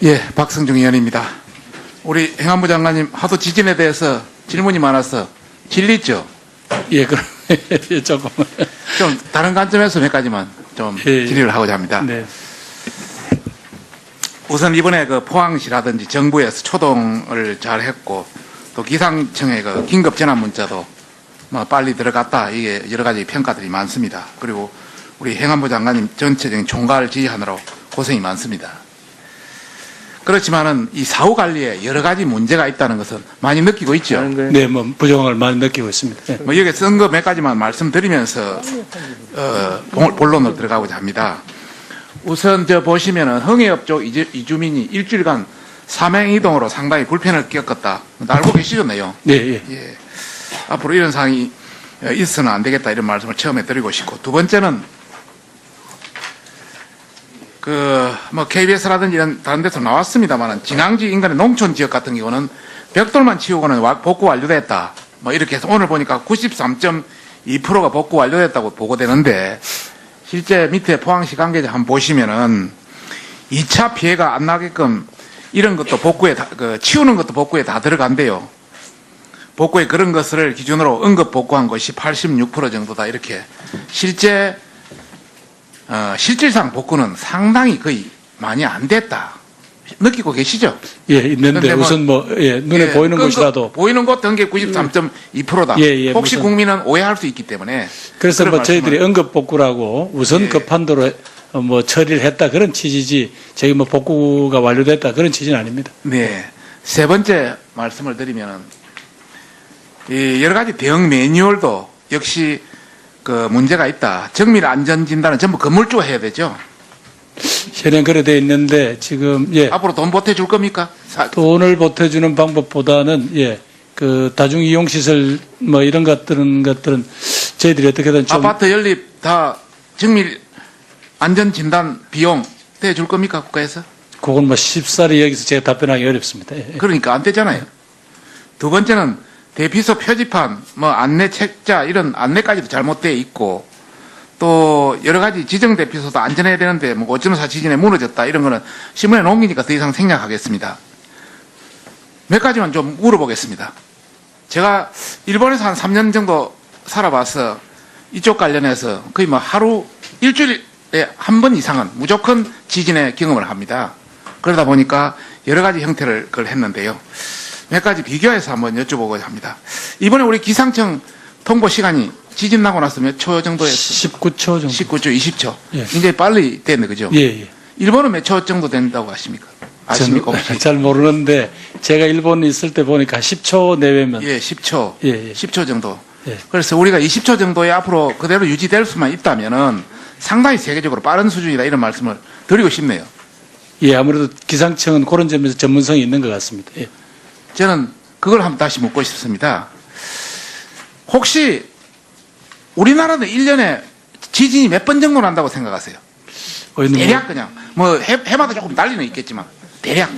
예, 박성중 의원입니다. 우리 행안부 장관님 하도 지진에 대해서 질문이 많아서 질리죠? 예, 그럼 조금 좀 다른 관점에서 몇 가지만 좀 예, 질의를 하고자 합니다. 네. 우선 이번에 그 포항시라든지 정부에서 초동을 잘 했고 또 기상청의 그 긴급 전환 문자도 뭐 빨리 들어갔다, 이게 여러 가지 평가들이 많습니다. 그리고 우리 행안부 장관님 전체적인 총괄 지휘하느라 고생이 많습니다. 그렇지만은 이 사후 관리에 여러 가지 문제가 있다는 것은 많이 느끼고 있죠. 네, 뭐 부정을 많이 느끼고 있습니다. 예. 뭐 여기 쓴 거 몇 가지만 말씀드리면서 본론으로 들어가고자 합니다. 우선 저 보시면은 흥해읍 쪽 이주민이 일주일간 사명 이동으로 상당히 불편을 겪었다. 알고 계시죠, 내용? 네, 예. 예. 앞으로 이런 상황이 있어서는 안 되겠다, 이런 말씀을 처음에 드리고 싶고, 두 번째는 뭐 KBS라든지 이런 다른 데서 나왔습니다만은 진앙지 인근의 농촌 지역 같은 경우는 벽돌만 치우고는 복구 완료됐다. 뭐 이렇게 해서 오늘 보니까 93.2%가 복구 완료됐다고 보고되는데, 실제 밑에 포항시 관계자 한번 보시면은 2차 피해가 안 나게끔 이런 것도 복구에 치우는 것도 복구에 다 들어간대요. 복구에 그런 것을 기준으로 응급 복구한 것이 86% 정도다, 이렇게. 실질상 복구는 상당히 거의 많이 안 됐다. 느끼고 계시죠? 예, 있는데 뭐, 우선 뭐, 예, 눈에 예, 보이는 것이라도. 보이는 것 등게 93.2%다. 예, 예, 혹시 무슨, 국민은 오해할 수 있기 때문에. 그래서 뭐 저희들이 말씀을, 응급복구라고 우선 예. 급한도로 뭐 처리를 했다 그런 취지지, 저희 뭐 복구가 완료됐다 그런 취지는 아닙니다. 네. 세 번째 말씀을 드리면은, 이 여러 가지 대응 매뉴얼도 역시 그 문제가 있다. 정밀 안전 진단은 전부 건물주가 해야 되죠. 현행 그래 돼 있는데 지금 예, 앞으로 돈 보태줄 겁니까? 돈을 보태주는 방법보다는 예, 그 다중 이용 시설 뭐 이런 것들은 저희들이 어떻게든 좀 아파트 연립 다 정밀 안전 진단 비용 대줄 겁니까, 국가에서? 그건 뭐 쉽사리 여기서 제가 답변하기 어렵습니다. 예. 그러니까 안 되잖아요. 두 번째는 대피소 표지판, 뭐 안내 책자 이런 안내까지도 잘못되어 있고, 또 여러 가지 지정 대피소도 안전해야 되는데 뭐 5.4 지진에 무너졌다, 이런 거는 신문에 넘기니까 더 이상 생략하겠습니다. 몇 가지만 좀 물어보겠습니다. 제가 일본에서 한 3년 정도 살아봐서 이쪽 관련해서 거의 뭐 하루 일주일에 한 번 이상은 무조건 지진의 경험을 합니다. 그러다 보니까 여러 가지 형태를 그걸 했는데요. 몇 가지 비교해서 한번 여쭤보고자 합니다. 이번에 우리 기상청 통보 시간이 지진 나고 나서 몇 초 정도였어요? 19초 정도. 19초, 20초. 예. 굉장히 빨리 됐네, 그죠? 예, 예. 일본은 몇 초 정도 된다고 아십니까? 아십니까, 혹시? 잘 모르는데 제가 일본에 있을 때 보니까 10초 내외면 예, 10초. 예, 예. 10초 정도. 예. 그래서 우리가 20초 정도에 앞으로 그대로 유지될 수만 있다면은 상당히 세계적으로 빠른 수준이다, 이런 말씀을 드리고 싶네요. 예, 아무래도 기상청은 그런 점에서 전문성이 있는 것 같습니다. 예. 저는 그걸 한번 다시 묻고 싶습니다. 혹시 우리나라는 1년에 지진이 몇 번 정도 난다고 생각하세요? 대략 그냥 뭐 해마다 조금 달리는 있겠지만 대략.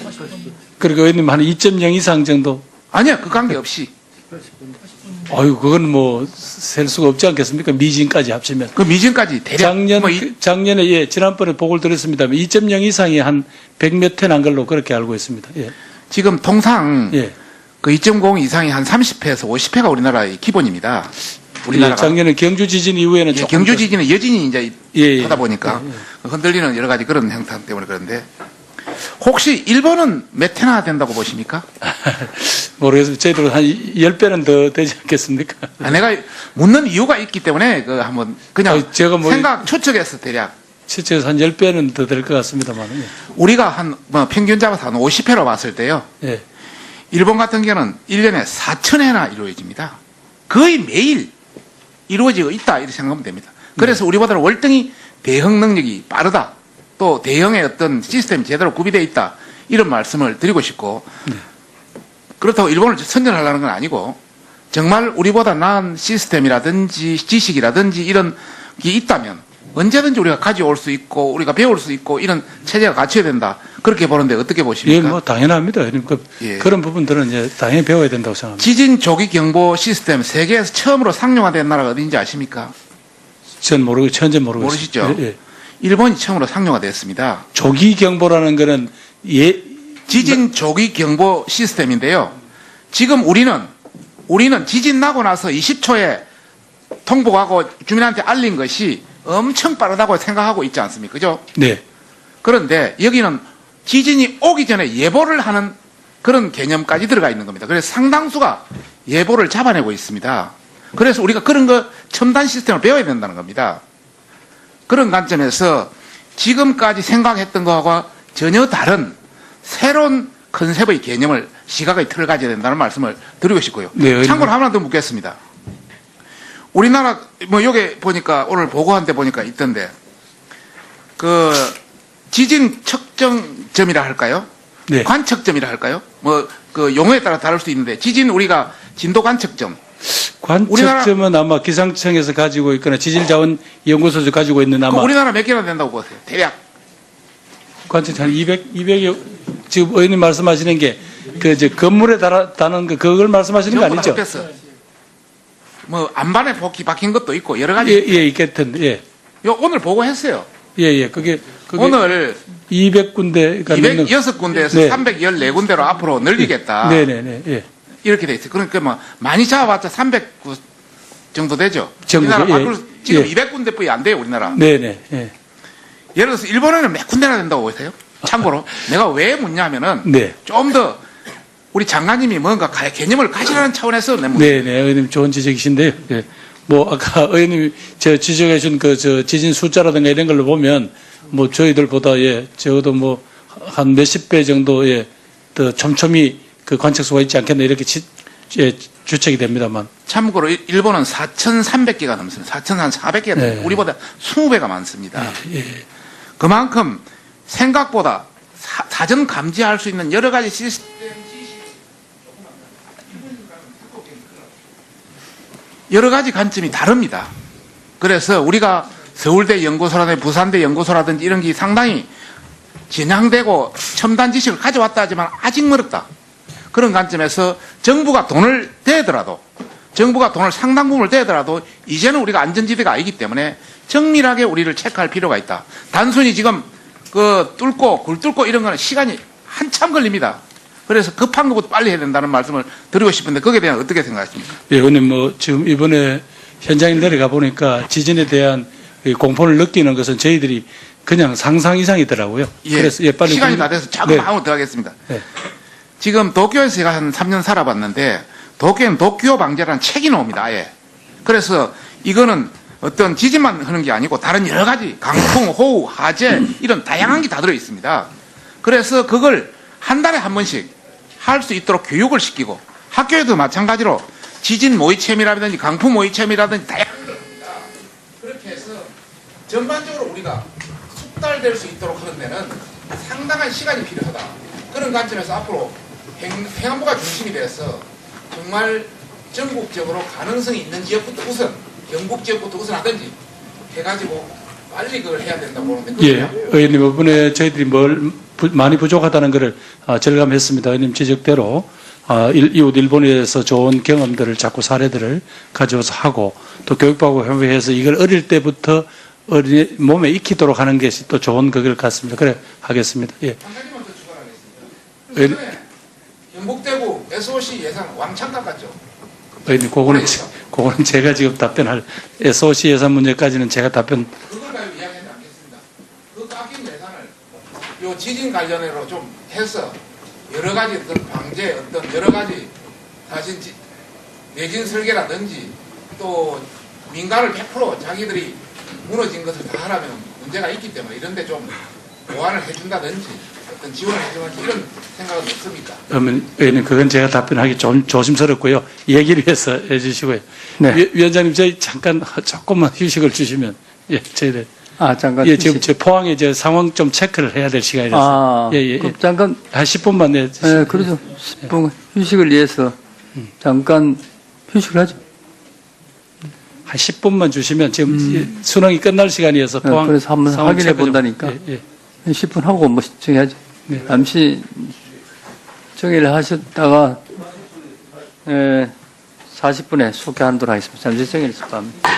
그리고 의원님 한 2.0 이상 정도. 아니요, 그 관계 없이. 아유, 그건 뭐 셀 수가 없지 않겠습니까? 미진까지 합치면. 그 미진까지 대략. 작년에 예, 지난번에 보고를 드렸습니다만 2.0 이상이 한 100몇 회 난 걸로 그렇게 알고 있습니다. 예. 지금 통상 예. 그 2.0 이상이 한 30회에서 50회가 우리나라의 기본입니다. 우리나라가. 예, 작년에 경주 지진 이후에는 예, 조금 경주 지진의 여진이 이제 예, 하다 보니까 흔들리는 여러 가지 그런 형태 때문에 그런데, 혹시 일본은 몇 회나 된다고 보십니까? 모르겠습니다. 저희도 한 10배는 더 되지 않겠습니까? 내가 묻는 이유가 있기 때문에 그 한번 그냥 제가 뭐 생각 추측해서 대략 실제로 한 10배는 더 될 것 같습니다만. 예. 우리가 한 뭐 평균 잡아서 한 50회로 봤을 때요. 예. 일본 같은 경우는 1년에 4,000회나 이루어집니다. 거의 매일 이루어지고 있다, 이렇게 생각하면 됩니다. 그래서 우리보다는 월등히 대응 능력이 빠르다, 또 대응의 어떤 시스템이 제대로 구비되어 있다, 이런 말씀을 드리고 싶고, 그렇다고 일본을 선전하려는 건 아니고 정말 우리보다 나은 시스템이라든지 지식이라든지 이런 게 있다면 언제든지 우리가 가져올 수 있고 우리가 배울 수 있고 이런 체제가 갖춰야 된다, 그렇게 보는데 어떻게 예, 보십니까? 뭐 당연합니다. 그러니까 예. 그런 부분들은 이제 당연히 배워야 된다고 생각합니다. 지진 조기 경보 시스템 세계에서 처음으로 상용화된 나라가 어딘지 아십니까? 전 모르고 현재 모르고 모르시죠? 있습니다. 예, 예. 일본이 처음으로 상용화됐습니다. 조기 경보라는 거는 지진 조기 경보 시스템인데요. 지금 우리는 지진 나고 나서 20초에 통보하고 주민한테 알린 것이 엄청 빠르다고 생각하고 있지 않습니까? 그죠? 네. 그런데 여기는 지진이 오기 전에 예보를 하는 그런 개념까지 들어가 있는 겁니다. 그래서 상당수가 예보를 잡아내고 있습니다. 그래서 우리가 그런 거 첨단 시스템을 배워야 된다는 겁니다. 그런 관점에서 지금까지 생각했던 것과 전혀 다른 새로운 컨셉의 개념을 시각의 틀을 가져야 된다는 말씀을 드리고 싶고요. 네, 참고로 하나 더 묻겠습니다. 우리나라 요게 보니까 오늘 보고한 데 보니까 있던데 그 지진 측정점이라 할까요? 네. 관측점이라 할까요? 그 용어에 따라 다를 수 있는데 지진 우리가 진도 관측점. 관측점은 아마 기상청에서 가지고 있거나 지질자원연구소에서 가지고 있는 그 아마 우리나라 몇 개나 된다고 보세요? 대략. 관측 한 200여 지금 의원님 말씀하시는 게 그 건물에 다는 그걸 말씀하시는 거 전부 다 아니죠? 합해서 안반에 바뀐 것도 있고 여러 가지. 예, 있겠던데. 예. 오늘 보고했어요. 예. 그게 오늘 200군데가 206군데에서 네. 314군데로 앞으로 늘리겠다. 네네네. 예. 이렇게 돼 있어요. 그러니까 많이 잡아봤자 300구 정도 되죠. 전국에, 우리나라 예. 지금 예. 200군데뿐이 안 돼요, 우리나라. 네네. 예. 예를 들어서 일본에는 몇 군데나 된다고 보세요. 참고로 내가 왜 묻냐면은 네. 좀 더 우리 장관님이 뭔가 개념을 가지라는 차원에서 내 묻는 네네. 의원님 좋은 지적이신데요. 예. 아까 의원님이 지적해 준 지진 숫자라든가 이런 걸로 보면 저희들보다 적어도 한 몇십 배 정도의 더 촘촘히 그 관측소가 있지 않겠나 이렇게 주책이 됩니다만. 참고로 일본은 4,300개가 넘습니다. 4,400개가 네. 넘습니다. 우리보다 20배가 많습니다. 예. 그만큼 생각보다 사전 감지할 수 있는 여러 가지 시스템 여러 가지 관점이 다릅니다. 그래서 우리가 서울대 연구소라든지 부산대 연구소라든지 이런 게 상당히 진양되고 첨단 지식을 가져왔다 하지만 아직 멀었다. 그런 관점에서 정부가 돈을 대더라도 정부가 돈을 상당 부분을 대더라도 이제는 우리가 안전지대가 아니기 때문에 정밀하게 우리를 체크할 필요가 있다. 단순히 지금 굴 뚫고 이런 거는 시간이 한참 걸립니다. 그래서 급한 것부터 빨리 해야 된다는 말씀을 드리고 싶은데 거기에 대한 어떻게 생각하십니까? 예, 의원님 지금 이번에 현장에 내려가 보니까 지진에 대한 이 공포를 느끼는 것은 저희들이 그냥 상상 이상이더라고요. 예, 그래서 빨리 시간이 다 돼서 자꾸 마음으로 들어가겠습니다. 네. 지금 도쿄에서 제가 한 3년 살아봤는데 도쿄는 도쿄 방재라는 책이 나옵니다. 아예. 그래서 이거는 어떤 지진만 하는 게 아니고 다른 여러 가지 강풍, 호우, 화재 이런 다양한 게 다 들어 있습니다. 그래서 그걸 한 달에 한 번씩 할 수 있도록 교육을 시키고 학교에도 마찬가지로 지진 모의체험이라든지 강풍 모의체험이라든지 다양한 게 있습니다. 그렇게 해서 전반적으로 우리가 숙달될 수 있도록 하는 데는 상당한 시간이 필요하다. 그런 관점에서 앞으로 행안부가 중심이 되어서 정말 전국적으로 가능성이 있는 지역부터 우선 경북 지역부터 우선 하든지 해가지고 빨리 그걸 해야 된다고 보는데. 예, 의원님 이번에 저희들이 많이 부족하다는 것을 절감했습니다. 의원님 지적대로 이웃 일본에서 좋은 경험들을 자꾸 사례들을 가져와서 하고 또 교육부하고 협의해서 이걸 어릴 때부터 어린이 몸에 익히도록 하는 것이 또 좋은 것 같습니다. 그래 하겠습니다. 예. 한 가지만 더 추가하겠습니다. 그전에 경북대구 SOC 예산 왕창 깎았죠. 의원님 그거는 제가 지금 답변할 SOC 예산 문제까지는 제가 답변. 그걸 가지고 이야기하지 않겠습니다. 그 깎인 예산을 요 지진 관련해로 좀 해서 여러 가지 어떤 방제 어떤 여러 가지 사실 내진 설계라든지 또 민가를 100% 자기들이 무너진 것을 다 하라면 문제가 있기 때문에 이런데 좀 보완을 해준다든지 어떤 지원을 해주든지 이런 생각은 없습니까? 의원님 그건 제가 답변하기 좀 조심스럽고요. 얘기를 해서 해주시고요. 네. 위원장님 저희 잠깐 조금만 휴식을 주시면 저희들 잠깐. 지금 제 포항에 상황 좀 체크를 해야 될 시간이라서 그럼 잠깐. 한 10분만 내주시면. 네, 그러죠. 10분 휴식을 위해서 잠깐 휴식을 하죠. 한 10분만 주시면 지금 수능이 끝날 시간이어서 네, 포항 그래서 한번 상황 확인해 체크 좀- 본다니까. 예. 10분 하고 정해야죠. 네. 잠시 정의를 하셨다가 40분에 소개하도록 하겠습니다. 잠시 정의를 수고합니다.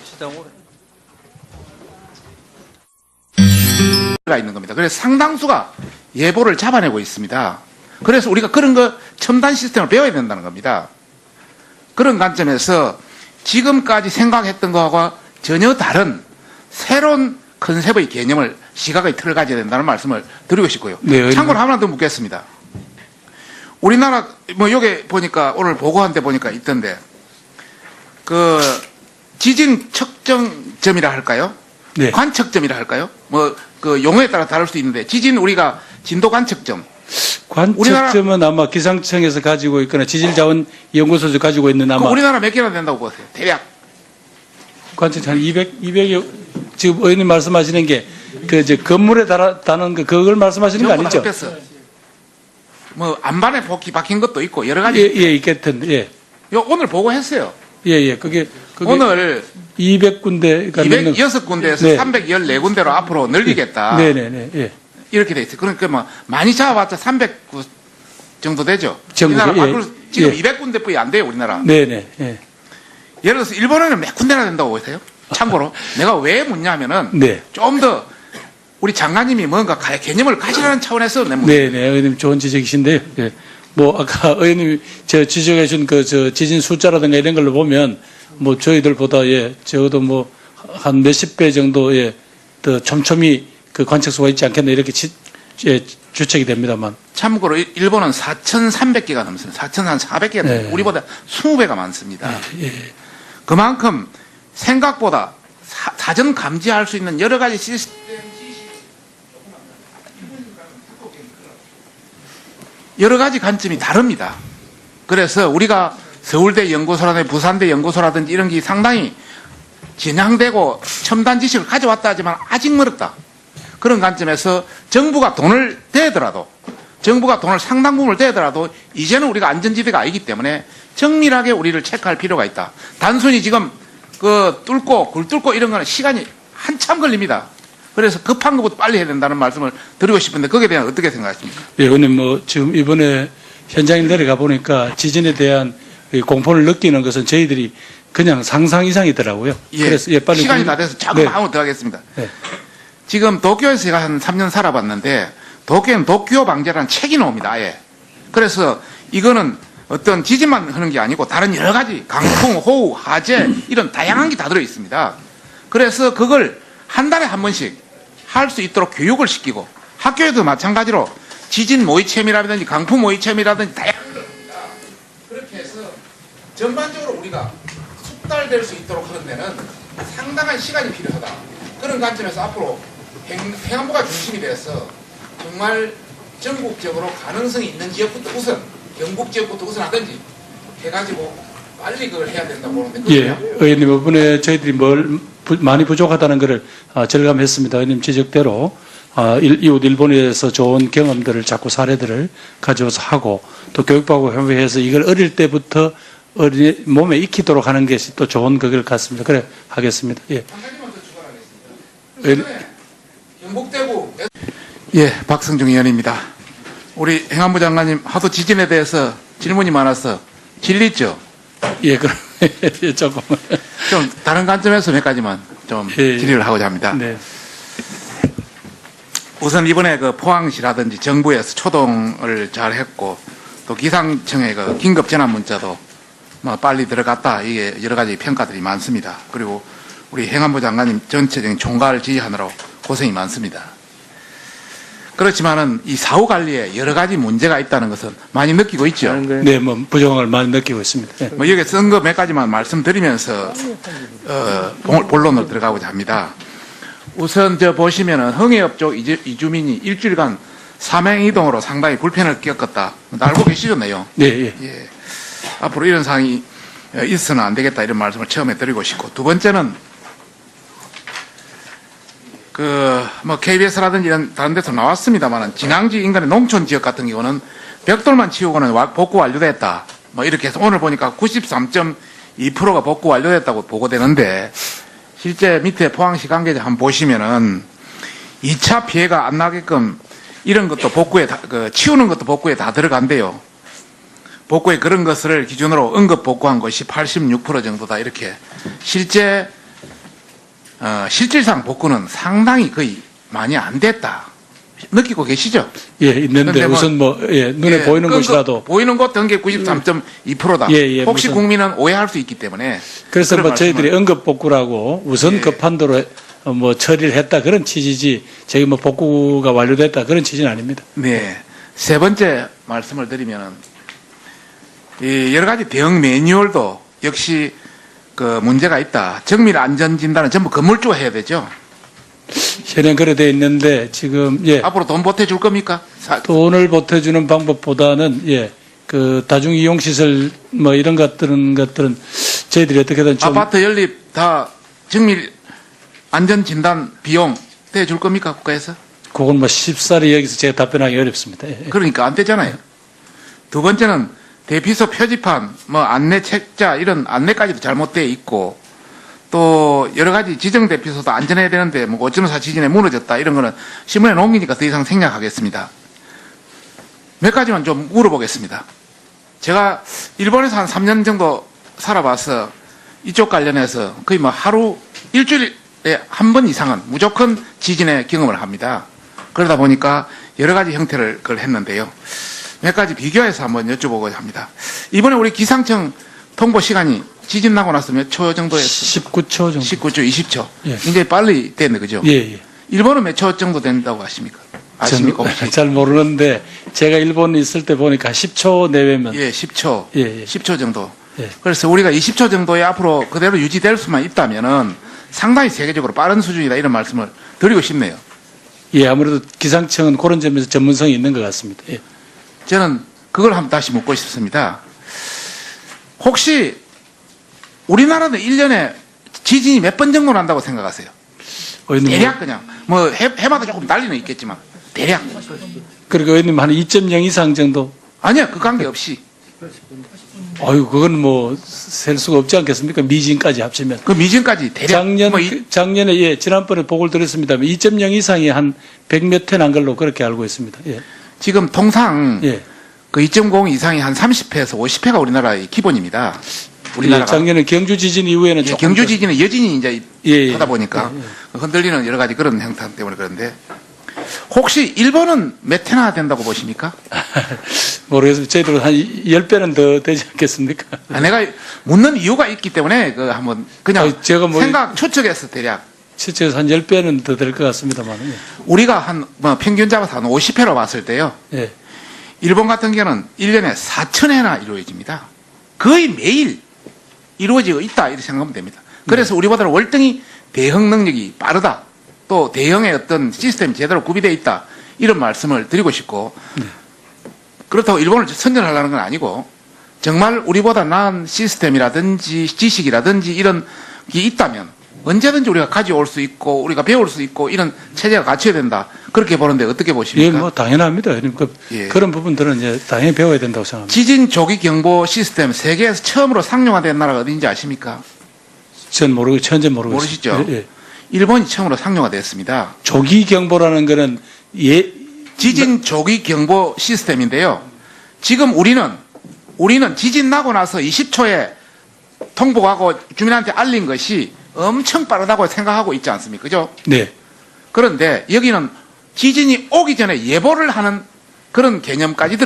시장 오래. 가 있는 겁니다. 그래서 상당수가 예보를 잡아내고 있습니다. 그래서 우리가 그런 거 첨단 시스템을 배워야 된다는 겁니다. 그런 관점에서 지금까지 생각했던 것과 전혀 다른 새로운 컨셉의 개념을 시각의 틀을 가져야 된다는 말씀을 드리고 싶고요. 네, 참고로 하나 더 묻겠습니다. 우리나라 뭐 여기 보니까 오늘 보고한 데 보니까 있던데 그 지진 측정점이라 할까요? 네. 관측점이라 할까요? 뭐 그 용어에 따라 다를 수 있는데 지진 우리가 진도 관측점 관측점은 아마 기상청에서 가지고 있거나 지질자원연구소에서 가지고 있는 그 아마 우리나라 몇 개나 된다고 보세요? 대략 관측 한 200여 지금 의원님 말씀하시는 게 그 이제 건물에 다는 그걸 말씀하시는 거 전부 다 아니죠? 합해서 뭐 안반에 복귀 박힌 것도 있고 여러 가지 예, 있겠던데. 예. 요 오늘 보고했어요. 예. 그게 오늘 200군데가 206군데에서 네. 314군데로 앞으로 늘리겠다. 네네네. 예. 이렇게 돼 있어요. 그러니까 뭐 많이 잡아봤자 300 정도 되죠. 전국에, 우리나라 예. 밖으로 지금 예. 200군데뿐이 안 돼요. 우리나라. 네네. 예. 예를 들어서 일본에는 몇 군데나 된다고 보세요. 참고로 내가 왜 묻냐면은 네. 좀 더 우리 장관님이 뭔가 개념을 가지라는 차원에서 내 묻는 네네. 의원님 좋은 지적이신데요. 예. 뭐 아까 의원님이 저 지적해 준 그 저 지진 숫자라든가 이런 걸로 보면 뭐 저희들보다 예 적어도 뭐 한 몇십 배 정도의 더 촘촘히 그 관측소가 있지 않겠나 이렇게 예, 추측이 됩니다만. 참고로 일본은 4,300개가 넘습니다. 4,400개가 네. 넘습니다. 우리보다 20배가 많습니다. 예. 그만큼 생각보다 사전 감지할 수 있는 여러 가지 시스템 여러 가지 관점이 다릅니다. 그래서 우리가 서울대 연구소라든지 부산대 연구소라든지 이런 게 상당히 진양되고 첨단 지식을 가져왔다 하지만 아직 멀었다. 그런 관점에서 정부가 돈을 대더라도 정부가 돈을 상당 부분을 대더라도 이제는 우리가 안전지대가 아니기 때문에 정밀하게 우리를 체크할 필요가 있다. 단순히 지금 그 뚫고 굴 뚫고 이런 거는 시간이 한참 걸립니다. 그래서 급한 것부터 빨리 해야 된다는 말씀을 드리고 싶은데 거기에 대한 어떻게 생각하십니까? 예, 의원님 뭐 지금 이번에 현장에 내려가 보니까 지진에 대한 이 공포를 느끼는 것은 저희들이 그냥 상상 이상이더라고요. 예, 그래서 예, 빨리 시간이 다 돼서 자꾸 네. 마음으로 들어가겠습니다. 네. 지금 도쿄에서 제가 한 3년 살아봤는데 도쿄에는 도쿄 방재라는 책이 나옵니다. 아예. 그래서 이거는 어떤 지진만 하는 게 아니고 다른 여러 가지 강풍, 호우, 화재 이런 다양한 게 다 들어 있습니다. 그래서 그걸 한 달에 한 번씩 할 수 있도록 교육을 시키고 학교에도 마찬가지로 지진 모의체험이라든지 강풍 모의체험이라든지 다양한 걸 합니다. 그렇게 해서 전반적으로 우리가 숙달될 수 있도록 하는 데는 상당한 시간이 필요하다. 그런 관점에서 앞으로 행안부가 중심이 돼서 정말 전국적으로 가능성이 있는 지역부터 우선 경북 지역부터 우선 하든지 해가지고 빨리 그걸 해야 된다고 보는데 예, 의원님 이번에 저희들이 많이 부족하다는 것을 절감했습니다. 의원님 지적대로 이웃 일본에서 좋은 경험들을 자꾸 사례들을 가져와서 하고 또 교육부하고 협의해서 이걸 어릴 때부터 어린이 몸에 익히도록 하는 것이 또 좋은 그걸 같습니다. 그래 하겠습니다. 예. 한 가지만 더 추가하겠습니다. 의원- 경북대구 예, 박성중 의원입니다. 우리 행안부 장관님 하도 지진에 대해서 질문이 많아서 질리죠? 예, 그럼 조금 좀 다른 관점에서 몇 가지만 좀 예, 질의를 하고자 합니다. 네. 우선 이번에 그 포항시라든지 정부에서 초동을 잘 했고 또 기상청의 그 긴급 전환 문자도 뭐 빨리 들어갔다 이게 여러 가지 평가들이 많습니다. 그리고 우리 행안부 장관님 전체적인 총괄 지휘하느라 고생이 많습니다. 그렇지만은 이 사후 관리에 여러 가지 문제가 있다는 것은 많이 느끼고 있죠. 하는 거예요. 네, 뭐 부족한 걸 많이 느끼고 있습니다. 예. 뭐 여기 쓴 거 몇 가지만 말씀드리면서 본론으로 들어가고자 합니다. 우선 저 보시면은 흥해읍 쪽 이주민이 일주일간 사명 이동으로 상당히 불편을 겪었다. 알고 계시죠, 내용? 네, 예. 예. 앞으로 이런 상황이 있어서는 안 되겠다 이런 말씀을 처음에 드리고 싶고 두 번째는 뭐 KBS라든지 이런 다른 데서 나왔습니다만은 진앙지 인근의 농촌 지역 같은 경우는 벽돌만 치우고는 복구 완료됐다. 뭐 이렇게 해서 오늘 보니까 93.2%가 복구 완료됐다고 보고되는데 실제 밑에 포항시 관계자 한번 보시면은 2차 피해가 안 나게끔 이런 것도 복구에 치우는 것도 복구에 다 들어간대요. 복구에 그런 것을 기준으로 응급 복구한 것이 86% 정도다 이렇게 실질상 복구는 상당히 거의 많이 안 됐다. 느끼고 계시죠? 예, 있는데 근데 뭐- 우선 눈에 예, 보이는 끈 곳이라도 보이는 곳 등계 93.2%다. 예, 예, 혹시 무슨- 국민은 오해할 수 있기 때문에 그래서 그런 저희들이 말씀을- 응급복구라고 우선 예. 급한도로 처리를 했다 그런 취지지 저희 복구가 완료됐다 그런 취지는 아닙니다. 네. 세 번째 말씀을 드리면은 이 여러 가지 대응 매뉴얼도 역시 그 문제가 있다. 정밀 안전 진단은 전부 건물주가 해야 되죠. 현행 그래 돼 있는데 지금 앞으로 돈 보태줄 겁니까? 돈을 보태주는 방법보다는 그 다중 이용 시설 이런 것들은 저희들이 어떻게든 좀 아파트 연립 다 정밀 안전 진단 비용 대줄 겁니까 국가에서? 그건 쉽사리 여기서 제가 답변하기 어렵습니다. 예. 그러니까 안 되잖아요. 두 번째는 대피소 표지판, 안내 책자 이런 안내까지도 잘못되어 있고 또 여러 가지 지정 대피소도 안전해야 되는데 어쩌면서 지진에 무너졌다 이런 거는 신문에 넘기니까 더 이상 생략하겠습니다. 몇 가지만 좀 물어보겠습니다. 제가 일본에서 한 3년 정도 살아봐서 이쪽 관련해서 거의 하루 일주일에 한 번 이상은 무조건 지진의 경험을 합니다. 그러다 보니까 여러 가지 형태를 그걸 했는데요. 몇 가지 비교해서 한번 여쭤보고자 합니다. 이번에 우리 기상청 통보 시간이 지진 나고 나서 몇 초 정도였어요? 19초 정도. 19초, 20초. 예. 굉장히 빨리 됐네, 그죠? 예. 일본은 몇 초 정도 된다고 아십니까? 아십니까, 혹시? 잘 모르는데 제가 일본에 있을 때 보니까 10초 내외면 예, 10초. 예. 10초 정도. 예. 그래서 우리가 20초 정도에 앞으로 그대로 유지될 수만 있다면은 상당히 세계적으로 빠른 수준이다 이런 말씀을 드리고 싶네요. 예, 아무래도 기상청은 그런 점에서 전문성이 있는 것 같습니다. 예. 저는 그걸 한번 다시 묻고 싶습니다. 혹시 우리나라는 1년에 지진이 몇 번 정도 난다고 생각하세요? 의원님, 대략 그냥 해마다 조금 달리는 있겠지만 대략 그리고 의원님 한 2.0 이상 정도. 아니요 그 관계 없이 아유, 그건 셀 수가 없지 않겠습니까? 미진까지 합치면. 그 미진까지 대략 작년에 지난번에 보고를 드렸습니다만 2.0 이상이 한 100몇 회 난 걸로 그렇게 알고 있습니다. 예. 지금 통상 예. 그 2.0 이상이 한 30회에서 50회가 우리나라의 기본입니다. 예, 우리나라가 작년에 경주 지진 이후에는 예, 조금 경주 지진은 여진이 이제 예, 예. 하다 보니까 흔들리는 여러 가지 그런 형태 때문에 그런데 혹시 일본은 몇 회나 된다고 보십니까? 모르겠습니다. 저희들 한 10배는 더 되지 않겠습니까? 내가 묻는 이유가 있기 때문에 그 한번 그냥 아니, 제가 생각 추측해서 대략 실제로 한 10배는 더 될 것 같습니다만. 우리가 한 평균 잡아서 한 50회로 봤을 때요. 예. 일본 같은 경우는 1년에 4,000회나 이루어집니다. 거의 매일 이루어지고 있다 이렇게 생각하면 됩니다. 그래서 우리보다는 월등히 대응 능력이 빠르다. 또 대응의 어떤 시스템이 제대로 구비되어 있다. 이런 말씀을 드리고 싶고 그렇다고 일본을 선전하려는 건 아니고 정말 우리보다 나은 시스템이라든지 지식이라든지 이런 게 있다면 언제든지 우리가 가져올 수 있고 우리가 배울 수 있고 이런 체제가 갖춰야 된다. 그렇게 보는데 어떻게 예, 보십니까? 당연합니다. 예. 그런 부분들은 이제 당연히 배워야 된다고 생각합니다. 지진 조기 경보 시스템 세계에서 처음으로 상용화된 나라가 어딘지 아십니까? 전 모르고, 현재 모르고 모르시죠? 있습니다. 예. 일본이 처음으로 상용화됐습니다. 조기 경보라는 거는 지진 조기 경보 시스템인데요. 지금 우리는 지진 나고 나서 20초에 통보하고 주민한테 알린 것이 엄청 빠르다고 생각하고 있지 않습니까? 그죠? 네. 그런데 여기는 지진이 오기 전에 예보를 하는 그런 개념까지 들어